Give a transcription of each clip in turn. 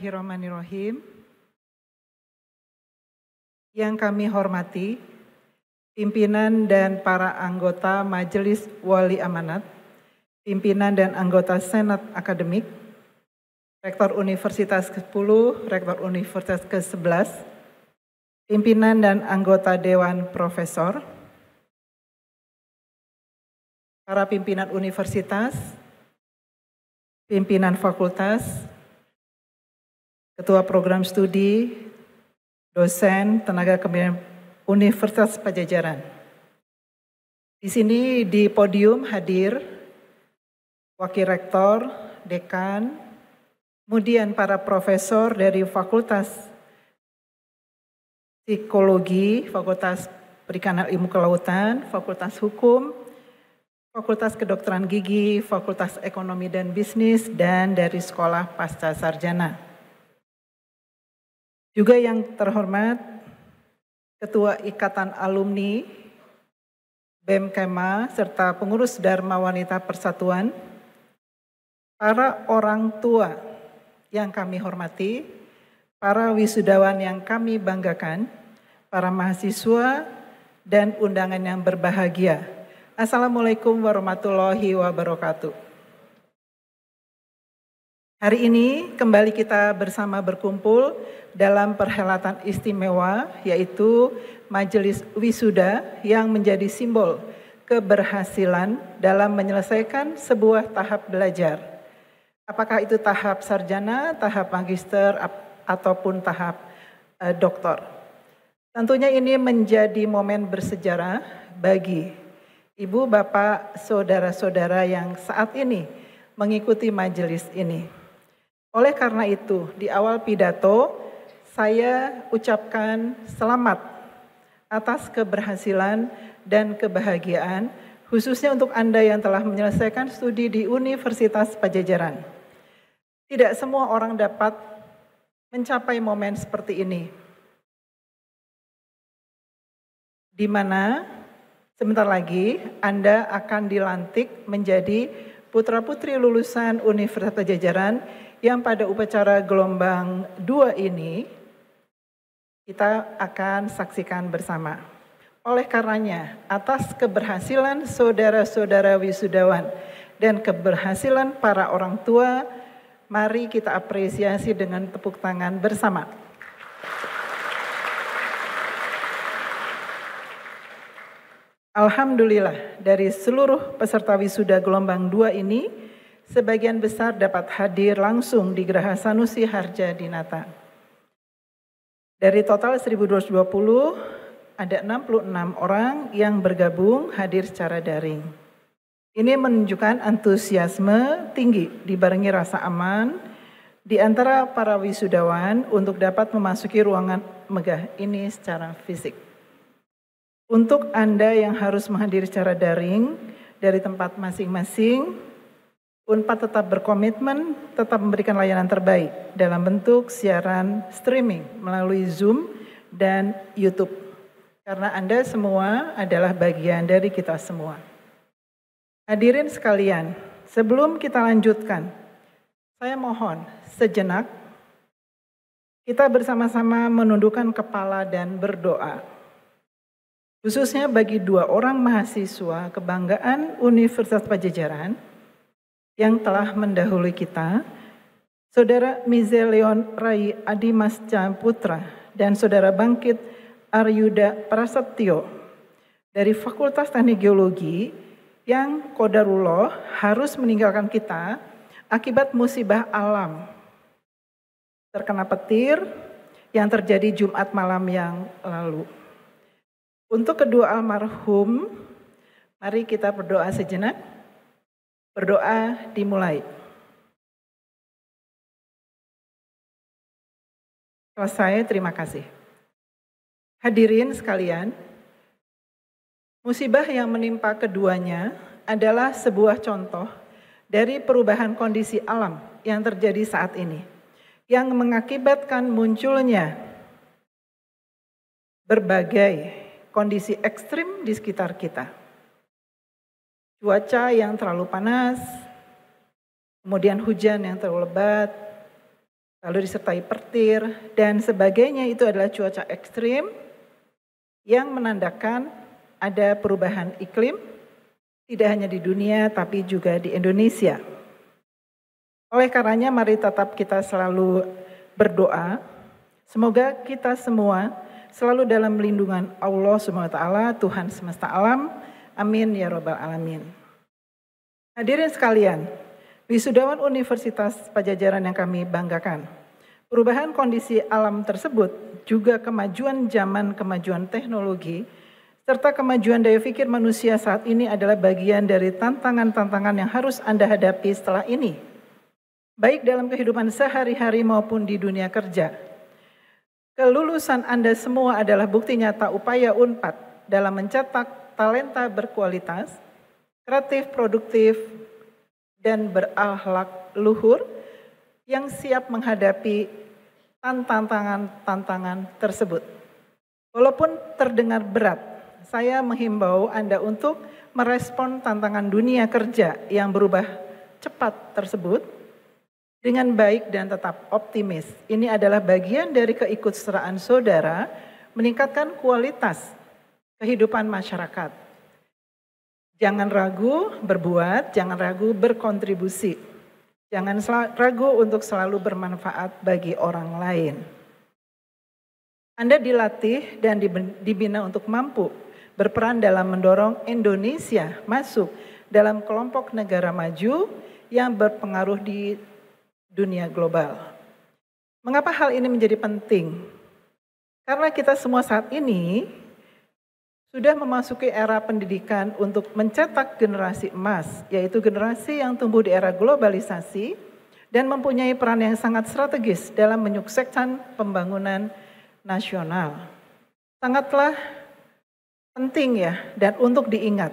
Bismillahirrahmanirrahim. Yang kami hormati, pimpinan dan para anggota Majelis Wali Amanat, pimpinan dan anggota Senat Akademik, Rektor Universitas ke-10, Rektor Universitas ke-11, pimpinan dan anggota Dewan Profesor, para pimpinan universitas, pimpinan fakultas, ketua program studi, dosen, tenaga kependidikan Universitas Padjadjaran. Di sini di podium hadir Wakil Rektor, Dekan, kemudian para profesor dari Fakultas Psikologi, Fakultas Perikanan Ilmu Kelautan, Fakultas Hukum, Fakultas Kedokteran Gigi, Fakultas Ekonomi dan Bisnis, dan dari Sekolah Pasca Sarjana. Juga yang terhormat Ketua Ikatan Alumni BEM Kema serta pengurus Dharma Wanita Persatuan, para orang tua yang kami hormati, para wisudawan yang kami banggakan, para mahasiswa dan undangan yang berbahagia. Assalamualaikum warahmatullahi wabarakatuh. Hari ini kembali kita bersama berkumpul dalam perhelatan istimewa, yaitu Majelis Wisuda yang menjadi simbol keberhasilan dalam menyelesaikan sebuah tahap belajar. Apakah itu tahap sarjana, tahap magister, ataupun tahap doktor. Tentunya ini menjadi momen bersejarah bagi Ibu, Bapak, Saudara-saudara yang saat ini mengikuti majelis ini. Oleh karena itu, di awal pidato saya ucapkan selamat atas keberhasilan dan kebahagiaan, khususnya untuk Anda yang telah menyelesaikan studi di Universitas Padjadjaran. Tidak semua orang dapat mencapai momen seperti ini, di mana sebentar lagi Anda akan dilantik menjadi putra-putri lulusan Universitas Padjadjaran yang pada upacara gelombang 2 ini kita akan saksikan bersama. Oleh karenanya, atas keberhasilan saudara-saudara wisudawan dan keberhasilan para orang tua, mari kita apresiasi dengan tepuk tangan bersama. Alhamdulillah, dari seluruh peserta wisuda gelombang 2 ini, sebagian besar dapat hadir langsung di Geraha Sanusi Harjadinata. Dari total 1220, ada 66 orang yang bergabung hadir secara daring. Ini menunjukkan antusiasme tinggi dibarengi rasa aman di antara para wisudawan untuk dapat memasuki ruangan megah ini secara fisik. Untuk Anda yang harus menghadiri secara daring dari tempat masing-masing, Unpad tetap berkomitmen, tetap memberikan layanan terbaik dalam bentuk siaran streaming melalui Zoom dan YouTube. Karena Anda semua adalah bagian dari kita semua. Hadirin sekalian, sebelum kita lanjutkan, saya mohon sejenak kita bersama-sama menundukkan kepala dan berdoa. Khususnya bagi 2 orang mahasiswa kebanggaan Universitas Padjadjaran yang telah mendahului kita, Saudara Mizelion Rai Adimasca Putra dan Saudara Bangkit Aryuda Prasetyo dari Fakultas Teknik Geologi yang qadarullah harus meninggalkan kita akibat musibah alam terkena petir yang terjadi Jumat malam yang lalu. Untuk kedua almarhum, mari kita berdoa sejenak. Berdoa dimulai. Selesai, terima kasih. Hadirin sekalian, musibah yang menimpa keduanya adalah sebuah contoh dari perubahan kondisi alam yang terjadi saat ini, yang mengakibatkan munculnya berbagai kondisi ekstrim di sekitar kita. Cuaca yang terlalu panas, kemudian hujan yang terlalu lebat, lalu disertai petir, dan sebagainya. Itu adalah cuaca ekstrim yang menandakan ada perubahan iklim, tidak hanya di dunia tapi juga di Indonesia. Oleh karenanya mari tetap kita selalu berdoa, semoga kita semua selalu dalam lindungan Allah SWT, Tuhan semesta alam. Amin ya Rabbal Alamin. Hadirin sekalian, wisudawan Universitas Padjadjaran yang kami banggakan, perubahan kondisi alam tersebut juga kemajuan zaman, kemajuan teknologi, serta kemajuan daya pikir manusia saat ini adalah bagian dari tantangan-tantangan yang harus Anda hadapi setelah ini, baik dalam kehidupan sehari-hari maupun di dunia kerja. Kelulusan Anda semua adalah bukti nyata upaya UNPAD dalam mencetak talenta berkualitas, kreatif, produktif, dan berakhlak luhur yang siap menghadapi tantangan-tantangan tersebut. Walaupun terdengar berat, saya menghimbau Anda untuk merespon tantangan dunia kerja yang berubah cepat tersebut dengan baik dan tetap optimis. Ini adalah bagian dari keikutsertaan saudara meningkatkan kualitas kehidupan masyarakat. Jangan ragu berbuat, jangan ragu berkontribusi. Jangan ragu untuk selalu bermanfaat bagi orang lain. Anda dilatih dan dibina untuk mampu berperan dalam mendorong Indonesia masuk dalam kelompok negara maju yang berpengaruh di dunia global. Mengapa hal ini menjadi penting? Karena kita semua saat ini sudah memasuki era pendidikan untuk mencetak generasi emas, yaitu generasi yang tumbuh di era globalisasi dan mempunyai peran yang sangat strategis dalam menyukseskan pembangunan nasional. Sangatlah penting ya, dan untuk diingat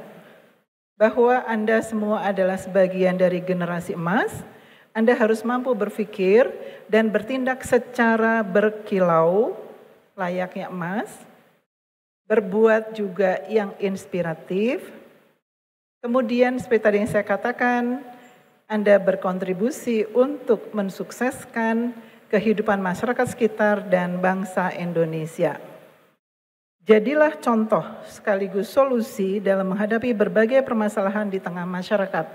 bahwa Anda semua adalah sebagian dari generasi emas. Anda harus mampu berpikir dan bertindak secara berkilau layaknya emas, berbuat juga yang inspiratif. Kemudian seperti tadi yang saya katakan, Anda berkontribusi untuk mensukseskan kehidupan masyarakat sekitar dan bangsa Indonesia. Jadilah contoh sekaligus solusi dalam menghadapi berbagai permasalahan di tengah masyarakat.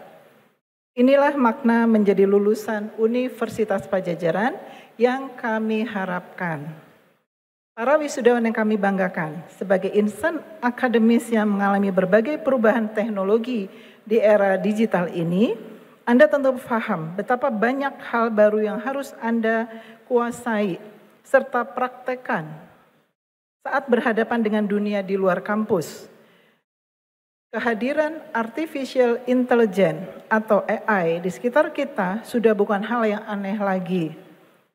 Inilah makna menjadi lulusan Universitas Padjadjaran yang kami harapkan. Para wisudawan yang kami banggakan, sebagai insan akademis yang mengalami berbagai perubahan teknologi di era digital ini, Anda tentu paham betapa banyak hal baru yang harus Anda kuasai serta praktekkan saat berhadapan dengan dunia di luar kampus. Kehadiran artificial intelligence atau AI di sekitar kita sudah bukan hal yang aneh lagi.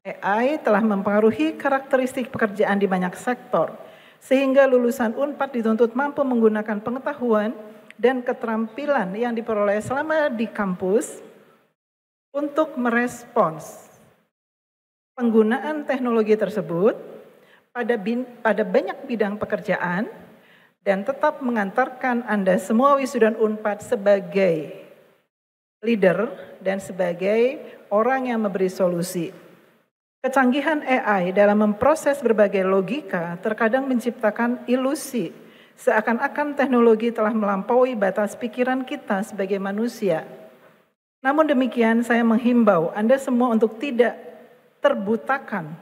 AI telah mempengaruhi karakteristik pekerjaan di banyak sektor, sehingga lulusan UNPAD dituntut mampu menggunakan pengetahuan dan keterampilan yang diperoleh selama di kampus untuk merespons penggunaan teknologi tersebut pada banyak bidang pekerjaan dan tetap mengantarkan Anda semua wisudawan UNPAD sebagai leader dan sebagai orang yang memberi solusi. Kecanggihan AI dalam memproses berbagai logika terkadang menciptakan ilusi seakan-akan teknologi telah melampaui batas pikiran kita sebagai manusia. Namun demikian saya menghimbau Anda semua untuk tidak terbutakan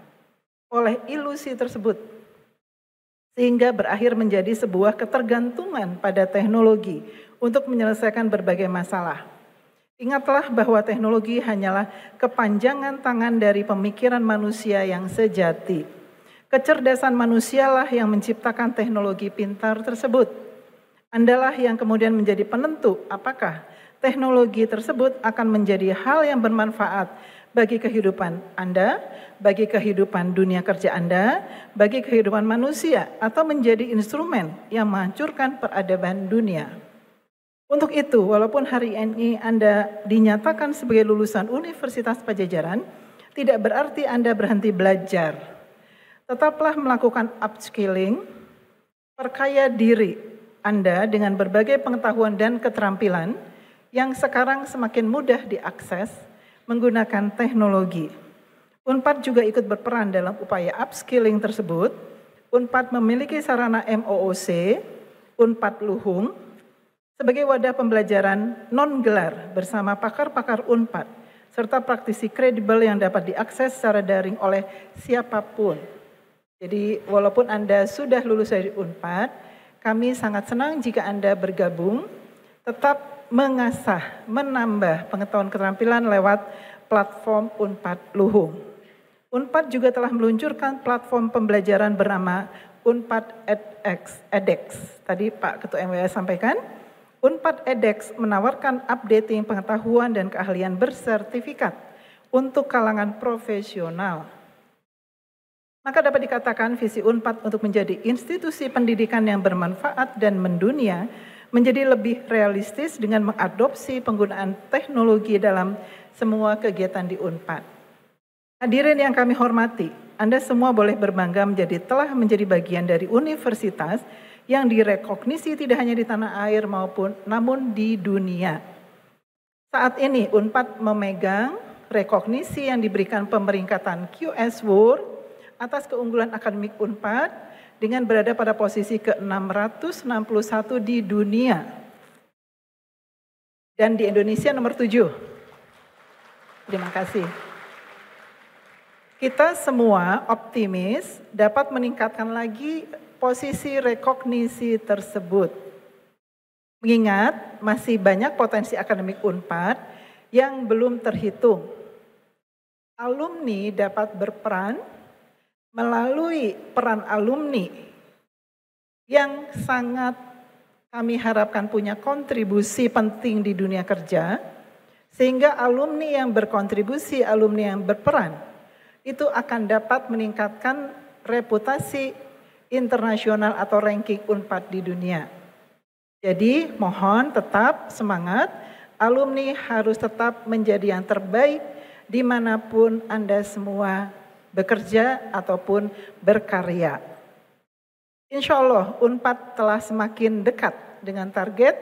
oleh ilusi tersebut, sehingga berakhir menjadi sebuah ketergantungan pada teknologi untuk menyelesaikan berbagai masalah. Ingatlah bahwa teknologi hanyalah kepanjangan tangan dari pemikiran manusia yang sejati. Kecerdasan manusialah yang menciptakan teknologi pintar tersebut. Andalah yang kemudian menjadi penentu apakah teknologi tersebut akan menjadi hal yang bermanfaat bagi kehidupan Anda, bagi kehidupan dunia kerja Anda, bagi kehidupan manusia, atau menjadi instrumen yang menghancurkan peradaban dunia. Untuk itu, walaupun hari ini Anda dinyatakan sebagai lulusan Universitas Padjadjaran, tidak berarti Anda berhenti belajar. Tetaplah melakukan upskilling, perkaya diri Anda dengan berbagai pengetahuan dan keterampilan yang sekarang semakin mudah diakses menggunakan teknologi. Unpad juga ikut berperan dalam upaya upskilling tersebut. Unpad memiliki sarana MOOC, Unpad Luhung, sebagai wadah pembelajaran non-gelar bersama pakar-pakar Unpad, serta praktisi kredibel yang dapat diakses secara daring oleh siapapun. Jadi walaupun Anda sudah lulus dari Unpad, kami sangat senang jika Anda bergabung, tetap mengasah, menambah pengetahuan keterampilan lewat platform Unpad Luhung. Unpad juga telah meluncurkan platform pembelajaran bernama Unpad edX. Tadi Pak Ketua MWA sampaikan, Unpad edX menawarkan updating pengetahuan dan keahlian bersertifikat untuk kalangan profesional. Maka dapat dikatakan visi Unpad untuk menjadi institusi pendidikan yang bermanfaat dan mendunia menjadi lebih realistis dengan mengadopsi penggunaan teknologi dalam semua kegiatan di Unpad. Hadirin yang kami hormati, Anda semua boleh berbangga telah menjadi bagian dari universitas yang direkognisi tidak hanya di tanah air namun di dunia. Saat ini Unpad memegang rekognisi yang diberikan pemeringkatan QS World atas keunggulan akademik Unpad dengan berada pada posisi ke-661 di dunia. Dan di Indonesia nomor 7. Terima kasih. Kita semua optimis dapat meningkatkan lagi posisi rekognisi tersebut. Mengingat masih banyak potensi akademik Unpad yang belum terhitung. Alumni dapat berperan melalui peran alumni yang sangat kami harapkan punya kontribusi penting di dunia kerja, sehingga alumni yang berkontribusi, alumni yang berperan, itu akan dapat meningkatkan reputasi internasional atau ranking Unpad di dunia. Jadi mohon tetap semangat, alumni harus tetap menjadi yang terbaik dimanapun Anda semua bekerja ataupun berkarya. Insya Allah Unpad telah semakin dekat dengan target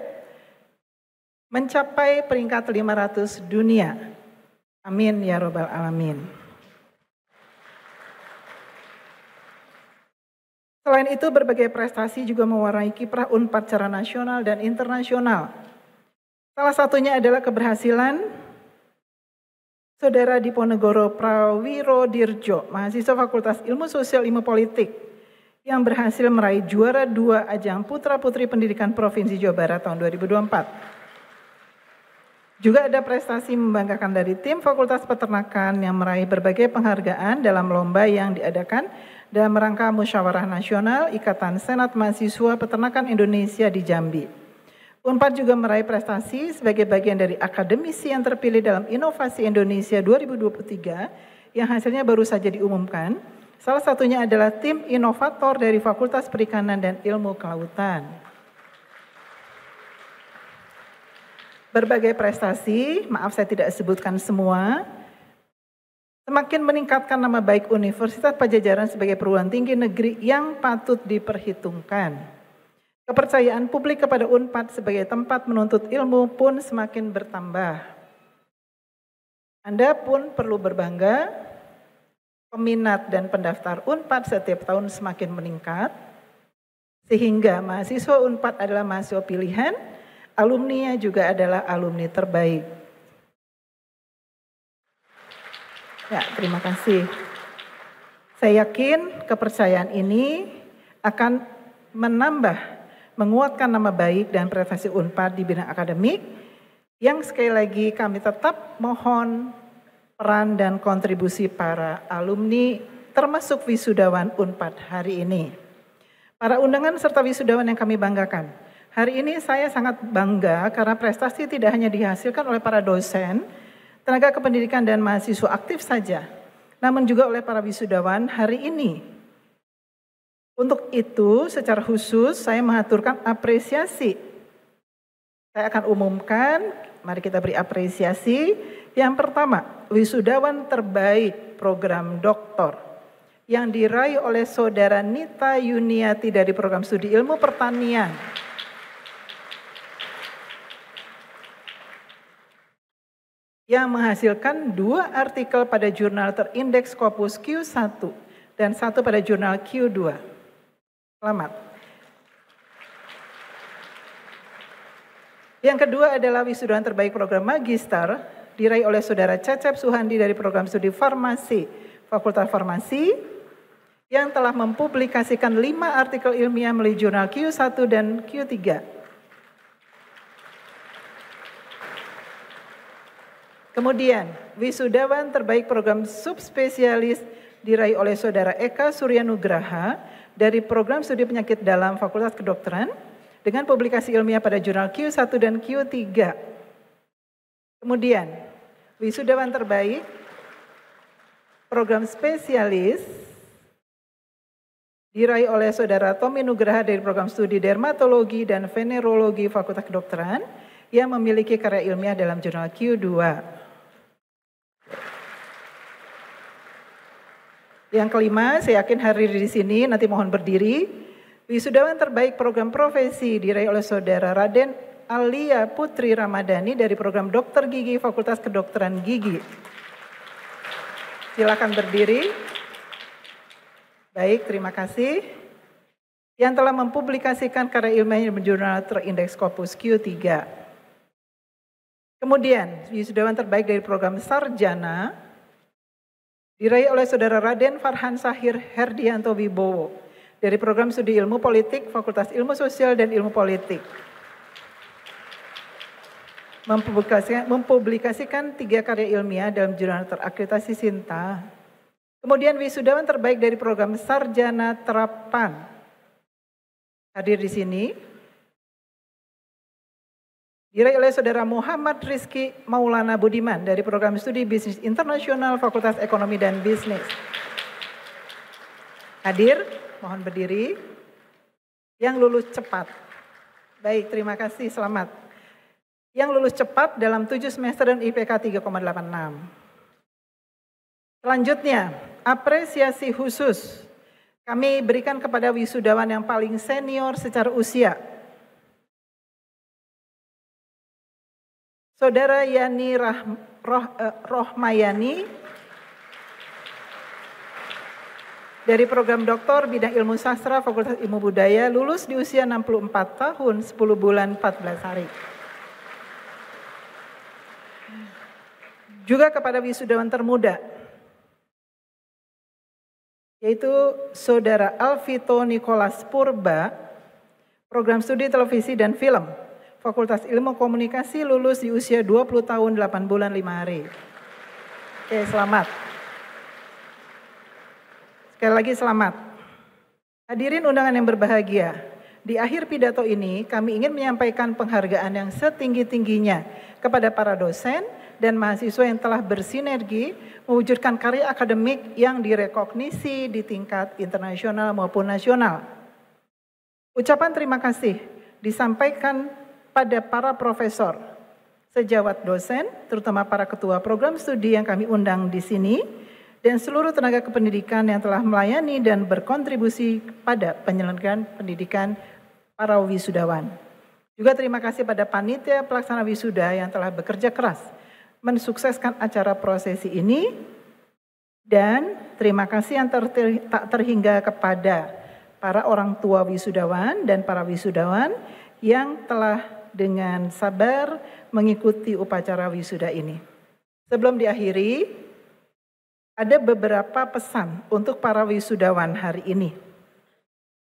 mencapai peringkat 500 dunia. Amin ya robbal alamin. Selain itu, berbagai prestasi juga mewarnai kiprah Unpad secara nasional dan internasional. Salah satunya adalah keberhasilan Saudara Diponegoro Prawirodirjo, mahasiswa Fakultas Ilmu Sosial Ilmu Politik, yang berhasil meraih juara 2 ajang Putra-Putri Pendidikan Provinsi Jawa Barat tahun 2024. Juga ada prestasi membanggakan dari tim Fakultas Peternakan yang meraih berbagai penghargaan dalam lomba yang diadakan dalam rangka Musyawarah Nasional Ikatan Senat Mahasiswa Peternakan Indonesia di Jambi. Unpad juga meraih prestasi sebagai bagian dari akademisi yang terpilih dalam Inovasi Indonesia 2023 yang hasilnya baru saja diumumkan. Salah satunya adalah tim inovator dari Fakultas Perikanan dan Ilmu Kelautan. Berbagai prestasi, maaf saya tidak sebutkan semua, semakin meningkatkan nama baik Universitas Padjadjaran sebagai perguruan tinggi negeri yang patut diperhitungkan. Kepercayaan publik kepada Unpad sebagai tempat menuntut ilmu pun semakin bertambah. Anda pun perlu berbangga, peminat dan pendaftar Unpad setiap tahun semakin meningkat, sehingga mahasiswa Unpad adalah mahasiswa pilihan, alumninya juga adalah alumni terbaik. Ya, terima kasih. Saya yakin kepercayaan ini akan menguatkan nama baik dan prestasi Unpad di bidang akademik, yang sekali lagi kami tetap mohon peran dan kontribusi para alumni, termasuk wisudawan Unpad hari ini. Para undangan serta wisudawan yang kami banggakan, hari ini saya sangat bangga karena prestasi tidak hanya dihasilkan oleh para dosen, tenaga kependidikan dan mahasiswa aktif saja, namun juga oleh para wisudawan hari ini. Untuk itu secara khusus saya mengaturkan apresiasi. Saya akan umumkan, mari kita beri apresiasi. Yang pertama, wisudawan terbaik program doktor yang diraih oleh Saudara Nita Yuniati dari program studi ilmu pertanian. yang menghasilkan 2 artikel pada jurnal terindeks Scopus Q1 dan 1 pada jurnal Q2. Selamat. Yang kedua adalah wisudawan terbaik program magister diraih oleh Saudara Cecep Suhandi dari program studi farmasi Fakultas Farmasi yang telah mempublikasikan 5 artikel ilmiah melalui jurnal Q1 dan Q3. Kemudian, wisudawan terbaik program subspesialis diraih oleh Saudara Eka Suryanugraha dari program studi penyakit dalam Fakultas Kedokteran dengan publikasi ilmiah pada jurnal Q1 dan Q3. Kemudian, wisudawan terbaik program spesialis diraih oleh Saudara Tommy Nugraha dari program studi dermatologi dan venerologi Fakultas Kedokteran yang memiliki karya ilmiah dalam jurnal Q2. Yang kelima, saya yakin hadir di sini, nanti mohon berdiri. Wisudawan terbaik program profesi diraih oleh Saudara Raden Alia Putri Ramadhani dari program Dokter Gigi Fakultas Kedokteran Gigi. Silakan berdiri. Baik, terima kasih. Yang telah mempublikasikan karya ilmiahnya di jurnal terindeks Scopus Q3. Kemudian, wisudawan terbaik dari program sarjana diraih oleh Saudara Raden Farhan Sahir Herdianto Wibowo dari program studi ilmu politik Fakultas Ilmu Sosial dan Ilmu Politik. Mempublikasikan 3 karya ilmiah dalam jurnal terakreditasi Sinta. Kemudian wisudawan terbaik dari program sarjana terapan hadir di sini diraih oleh Saudara Muhammad Rizky Maulana Budiman dari program studi bisnis internasional Fakultas Ekonomi dan Bisnis. Hadir, mohon berdiri. Yang lulus cepat. Baik, terima kasih, selamat. Yang lulus cepat dalam 7 semester dan IPK 3,86. Selanjutnya, apresiasi khusus kami berikan kepada wisudawan yang paling senior secara usia. Saudara Yani Rohmayani dari program Doktor Bidang Ilmu Sastra Fakultas Ilmu Budaya lulus di usia 64 tahun 10 bulan 14 hari. Juga kepada wisudawan termuda yaitu Saudara Alvito Nicholas Purba, program studi televisi dan film Fakultas Ilmu Komunikasi lulus di usia 20 tahun 8 bulan 5 hari. Oke, selamat. Sekali lagi selamat. Hadirin undangan yang berbahagia, di akhir pidato ini kami ingin menyampaikan penghargaan yang setinggi-tingginya kepada para dosen dan mahasiswa yang telah bersinergi mewujudkan karya akademik yang direkognisi di tingkat internasional maupun nasional. Ucapan terima kasih disampaikan pada para profesor, sejawat dosen, terutama para ketua program studi yang kami undang di sini, dan seluruh tenaga kependidikan yang telah melayani dan berkontribusi pada penyelenggaraan pendidikan para wisudawan. Juga terima kasih pada panitia pelaksana wisuda yang telah bekerja keras mensukseskan acara prosesi ini, dan terima kasih yang tak terhingga kepada para orang tua wisudawan dan para wisudawan yang telah dengan sabar mengikuti upacara wisuda ini. Sebelum diakhiri, ada beberapa pesan untuk para wisudawan hari ini.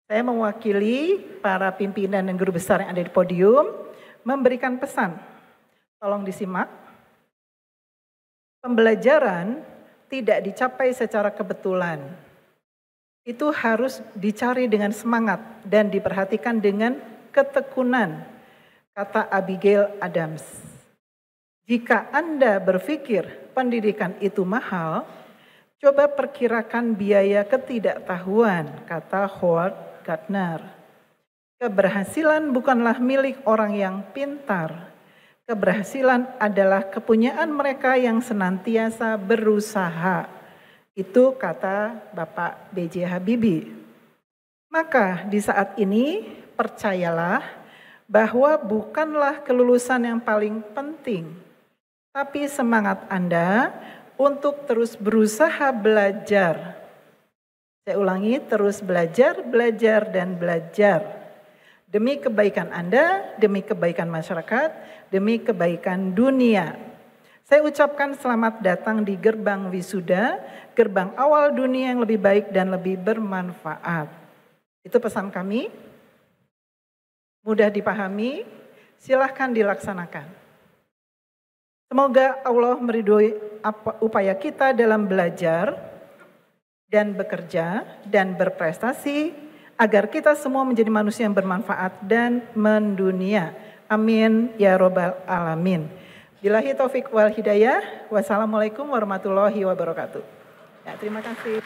Saya mewakili para pimpinan dan guru besar yang ada di podium, memberikan pesan. Tolong disimak. Pembelajaran tidak dicapai secara kebetulan. Itu harus dicari dengan semangat dan diperhatikan dengan ketekunan, kata Abigail Adams. Jika Anda berpikir pendidikan itu mahal, coba perkirakan biaya ketidaktahuan, kata Howard Gardner. Keberhasilan bukanlah milik orang yang pintar. Keberhasilan adalah kepunyaan mereka yang senantiasa berusaha. Itu kata Bapak B.J. Habibie. Maka di saat ini percayalah bahwa bukanlah kelulusan yang paling penting, tapi semangat Anda untuk terus berusaha belajar. Saya ulangi, terus belajar, belajar, dan belajar. Demi kebaikan Anda, demi kebaikan masyarakat, demi kebaikan dunia. Saya ucapkan selamat datang di gerbang wisuda, gerbang awal dunia yang lebih baik dan lebih bermanfaat. Itu pesan kami, mudah dipahami, silahkan dilaksanakan. Semoga Allah meridhoi upaya kita dalam belajar, dan bekerja dan berprestasi agar kita semua menjadi manusia yang bermanfaat dan mendunia. Amin ya robbal alamin. Billahi taufik wal hidayah. Wassalamualaikum warahmatullahi wabarakatuh. Ya, terima kasih.